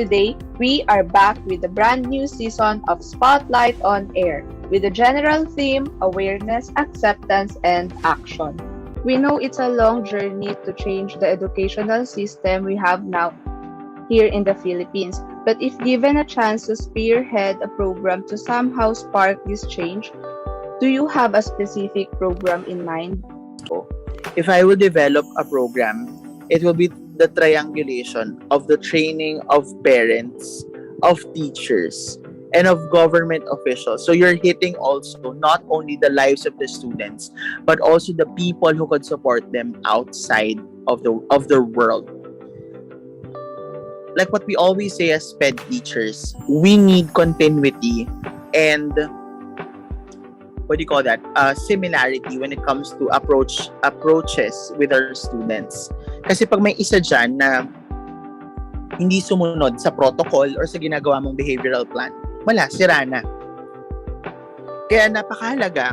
today, we are back with a brand new season of Spotlight on Air with the general theme, awareness, acceptance, and action. We know it's a long journey to change the educational system we have now here in the Philippines, but if given a chance to spearhead a program to somehow spark this change, do you have a specific program in mind? If I will develop a program, it will be the triangulation of the training of parents, of teachers, and of government officials. So you're hitting also not only the lives of the students, but also the people who could support them outside of the world. Like what we always say as SPED teachers, we need continuity and similarity when it comes to approaches with our students. Kasi pag may isa dyan na hindi sumunod sa protocol or sa ginagawa mong behavioral plan, wala, sira na. Kaya napakahalaga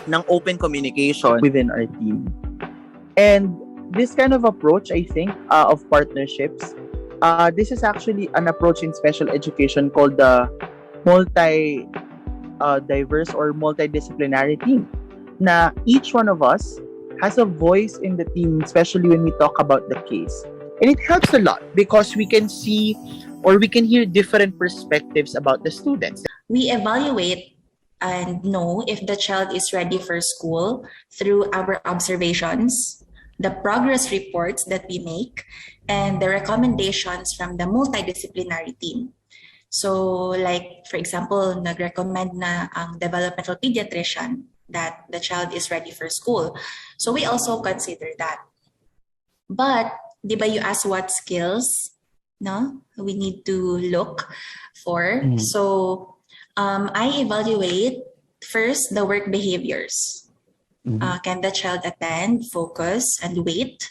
ng open communication within our team. And this kind of approach, I think, of partnerships, this is actually an approach in special education called the diverse or multidisciplinary team, na each one of us has a voice in the team, especially when we talk about the case. And it helps a lot because we can see or we can hear different perspectives about the students. We evaluate and know if the child is ready for school through our observations, the progress reports that we make, and the recommendations from the multidisciplinary team. So like, for example, nag-recommend na ang developmental pediatrician that the child is ready for school. So we also consider that. But, di ba you ask what skills, no, we need to look for? So I evaluate first the work behaviors. Can the child attend, focus, and wait?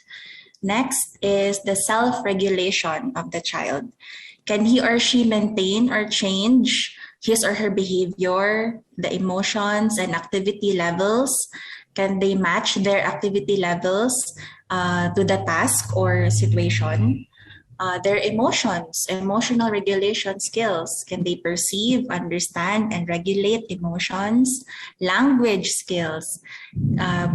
Next is the self-regulation of the child. Can he or she maintain or change his or her behavior, the emotions and activity levels? Can they match their activity levels to the task or situation? Their emotions, emotional regulation skills. Can they perceive, understand, and regulate emotions? Language skills,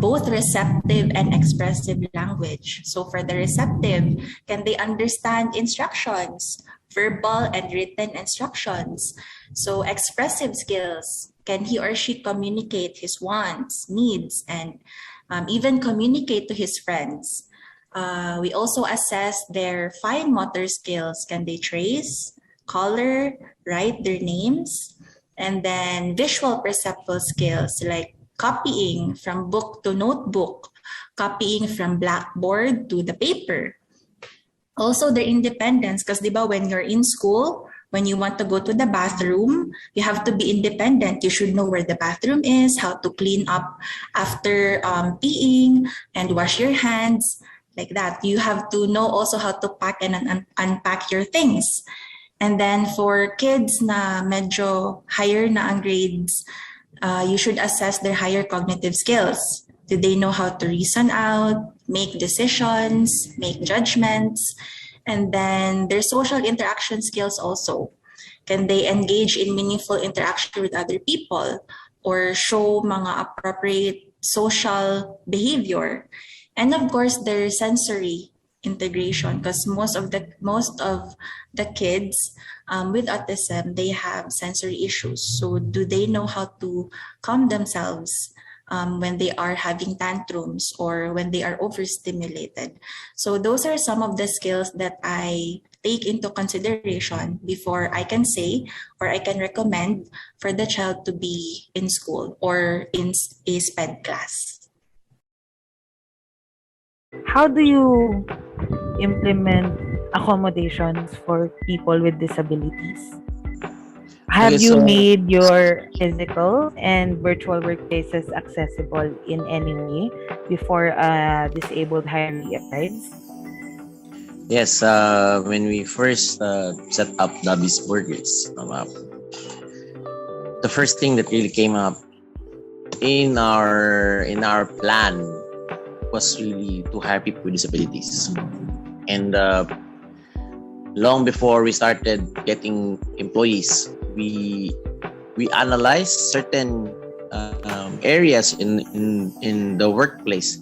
both receptive and expressive language. So for the receptive, can they understand instructions? Verbal and written instructions. So expressive skills, can he or she communicate his wants, needs, and even communicate to his friends? We also assess their fine motor skills. Can they trace, color, write their names? And then visual perceptual skills like copying from book to notebook, copying from blackboard to the paper. Also their independence, because di ba when you're in school, when you want to go to the bathroom, you have to be independent. You should know where the bathroom is, how to clean up after peeing and wash your hands, like that. You have to know also how to pack and unpack your things. And then for kids na medyo higher na ang grades, you should assess their higher cognitive skills. Do they know how to reason out, make decisions, make judgments? And then their social interaction skills also. Can they engage in meaningful interaction with other people or show mga appropriate social behavior? And of course, their sensory integration, because most of the kids with autism, they have sensory issues. So do they know how to calm themselves when they are having tantrums or when they are overstimulated? So those are some of the skills that I take into consideration before I can say or I can recommend for the child to be in school or in a SPED class. How do you implement accommodations for people with disabilities? Have you made your physical and virtual workplaces accessible in any way before disabled hiree arrives? Yes, when we first set up 𝘚𝘵𝘢𝑥 Burgers, the first thing that really came up in our plan was really to hire people with disabilities. And long before we started getting employees, we analyze certain areas in the workplace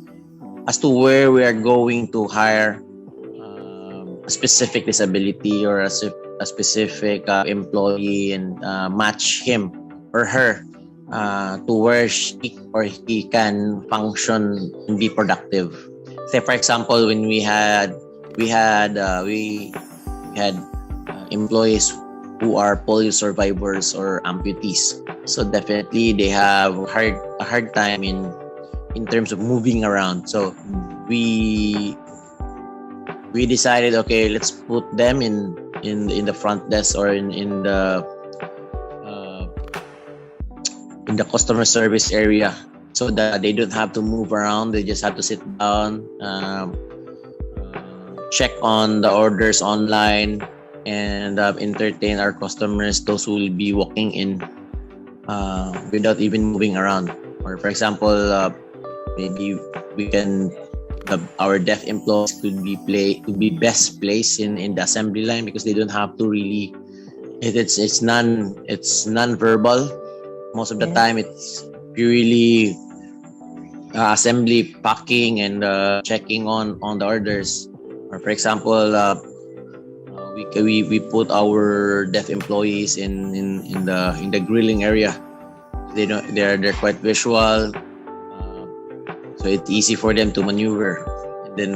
as to where we are going to hire a specific disability or a specific employee, and match him or her to where she or he can function and be productive. Say for example, when we had employees who are polio survivors or amputees, so definitely they have a hard time in terms of moving around. So we decided, okay, let's put them in the front desk or in the customer service area, so that they don't have to move around. They just have to sit down, check on the orders online, and entertain our customers, those who will be walking in, without even moving around. Or for example, maybe we can our deaf employees could be best placed in the assembly line, because they don't have to really it's non-verbal. Most of the time it's purely assembly, packing, and checking on the orders. Or for example, we put our deaf employees in the grilling area. They're quite visual, so it's easy for them to maneuver. And then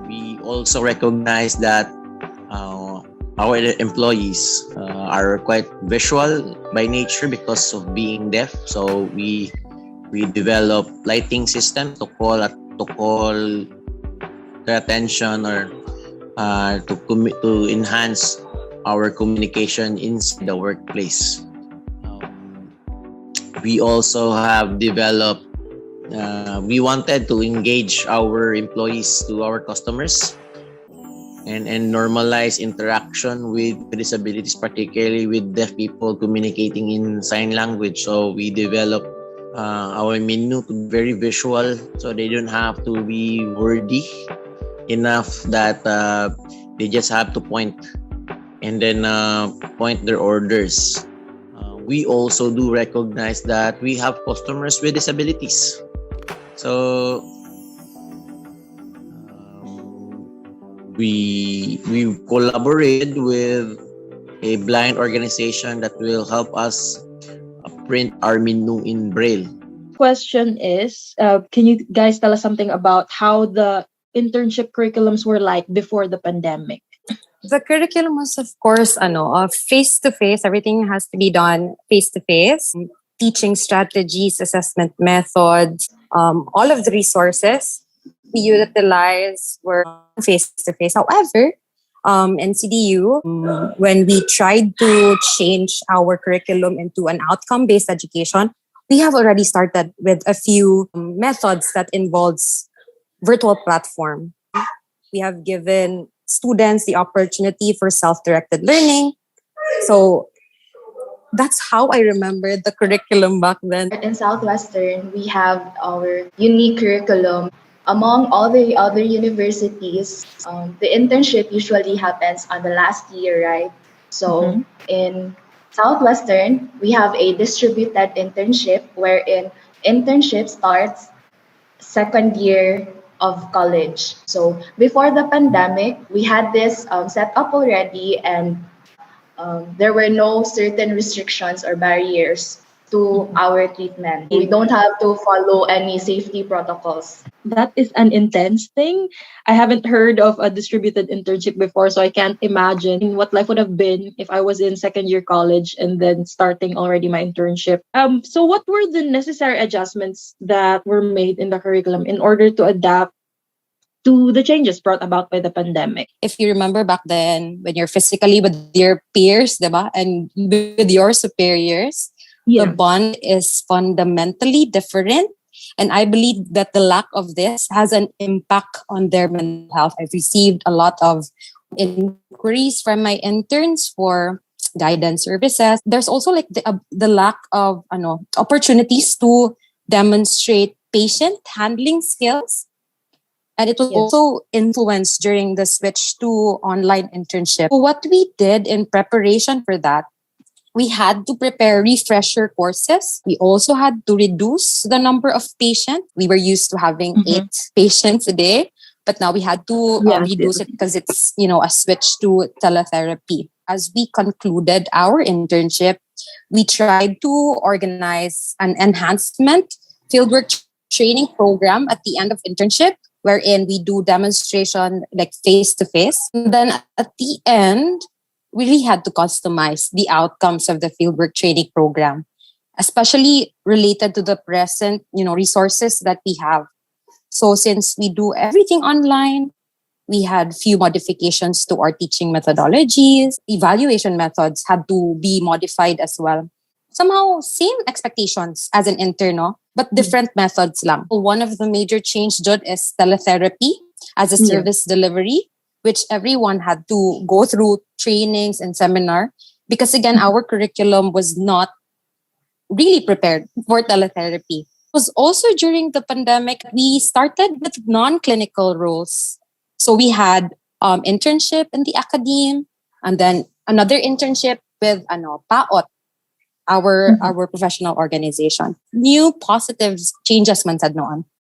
we also recognize that our employees are quite visual by nature because of being deaf. So we develop lighting system to call their attention, or to enhance our communication in the workplace. We also have developed, we wanted to engage our employees to our customers and normalize interaction with disabilities, particularly with deaf people communicating in sign language. So we developed our menu to be very visual, so they don't have to be wordy enough that they just have to point and then point their orders. We also do recognize that we have customers with disabilities. So we collaborated with a blind organization that will help us print our menu in Braille. Question is, can you guys tell us something about how the internship curriculums were like before the pandemic? The curriculum was, of course, face-to-face. Everything has to be done face-to-face. Teaching strategies, assessment methods, all of the resources we utilized were face-to-face. However, in CDU, when we tried to change our curriculum into an outcome-based education, we have already started with a few methods that involves virtual platform. We have given students the opportunity for self-directed learning. So that's how I remember the curriculum back then. In Southwestern, we have our unique curriculum. Among all the other universities, the internship usually happens on the last year, right? So in Southwestern, we have a distributed internship wherein internship starts second year of college. So before the pandemic, we had this set up already, and there were no certain restrictions or barriers to our treatment. We don't have to follow any safety protocols. That is an intense thing. I haven't heard of a distributed internship before, so I can't imagine what life would have been if I was in second year college and then starting already my internship. So what were the necessary adjustments that were made in the curriculum in order to adapt to the changes brought about by the pandemic? If you remember back then, when you're physically with your peers, diba, and with your superiors, the bond is fundamentally different. And I believe that the lack of this has an impact on their mental health. I've received a lot of inquiries from my interns for guidance services. There's also like the lack of opportunities to demonstrate patient handling skills. And it was also influenced during the switch to online internship. So what we did in preparation for that, we had to prepare refresher courses. We also had to reduce the number of patients. We were used to having 8 patients a day, but now we had to reduce it because it's, a switch to teletherapy. As we concluded our internship, we tried to organize an enhancement fieldwork training program at the end of internship, wherein we do demonstration like face-to-face. And then at the end, we really had to customize the outcomes of the fieldwork training program, especially related to the present, resources that we have. So since we do everything online, we had few modifications to our teaching methodologies. Evaluation methods had to be modified as well. Somehow, same expectations as an intern, but different methods lang. One of the major change, Jud, is teletherapy as a service delivery, which everyone had to go through trainings and seminar because, again, our curriculum was not really prepared for teletherapy. It was also during the pandemic, we started with non-clinical roles. So we had internship in the academe, and then another internship with PAOT, our professional organization. New positive changes man sad noon.